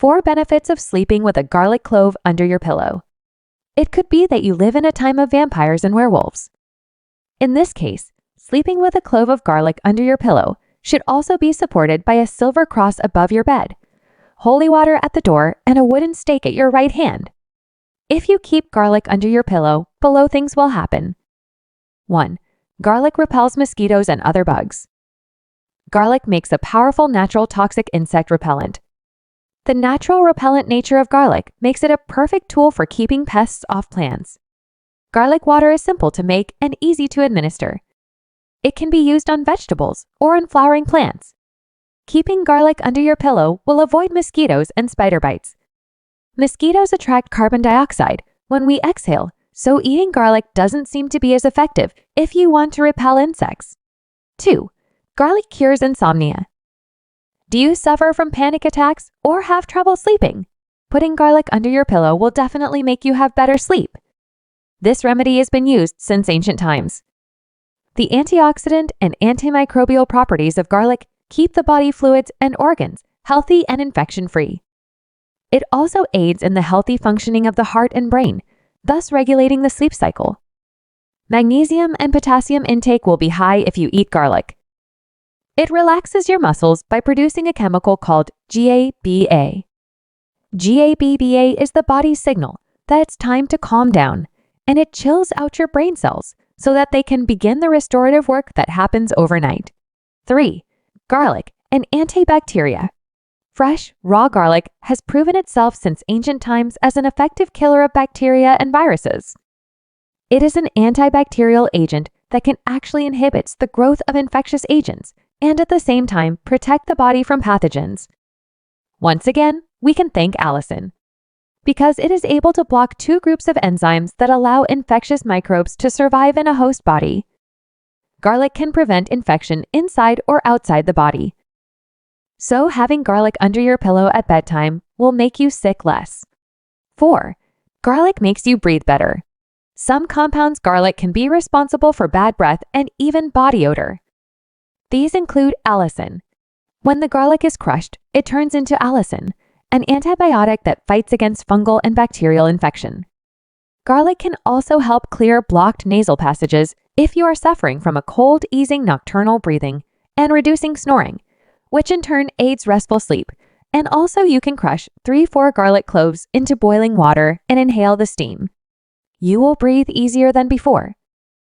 4 benefits of sleeping with a garlic clove under your pillow. It could be that you live in a time of vampires and werewolves. In this case, sleeping with a clove of garlic under your pillow should also be supported by a silver cross above your bed, holy water at the door, and a wooden stake at your right hand. If you keep garlic under your pillow, below things will happen. 1. Garlic repels mosquitoes and other bugs. Garlic makes a powerful natural toxic insect repellent. The natural repellent nature of garlic makes it a perfect tool for keeping pests off plants. Garlic water is simple to make and easy to administer. It can be used on vegetables or on flowering plants. Keeping garlic under your pillow will avoid mosquitoes and spider bites. Mosquitoes attract carbon dioxide when we exhale, so eating garlic doesn't seem to be as effective if you want to repel insects. 2. Garlic cures insomnia. Do you suffer from panic attacks or have trouble sleeping? Putting garlic under your pillow will definitely make you have better sleep. This remedy has been used since ancient times. The antioxidant and antimicrobial properties of garlic keep the body fluids and organs healthy and infection-free. It also aids in the healthy functioning of the heart and brain, thus regulating the sleep cycle. Magnesium and potassium intake will be high if you eat garlic. It relaxes your muscles by producing a chemical called GABA. GABA is the body's signal that it's time to calm down, and it chills out your brain cells so that they can begin the restorative work that happens overnight. 3. Garlic and antibacteria. Fresh, raw garlic has proven itself since ancient times as an effective killer of bacteria and viruses. It is an antibacterial agent that can actually inhibit the growth of infectious agents and at the same time protect the body from pathogens. Once again, we can thank Allison, because it is able to block 2 groups of enzymes that allow infectious microbes to survive in a host body. Garlic can prevent infection inside or outside the body. So having garlic under your pillow at bedtime will make you sick less. 4. Garlic makes you breathe better. Some compounds garlic can be responsible for bad breath and even body odor. These include allicin. When the garlic is crushed, it turns into allicin, an antibiotic that fights against fungal and bacterial infection. Garlic can also help clear blocked nasal passages if you are suffering from a cold, easing nocturnal breathing and reducing snoring, which in turn aids restful sleep. And also you can crush 3-4 garlic cloves into boiling water and inhale the steam. You will breathe easier than before,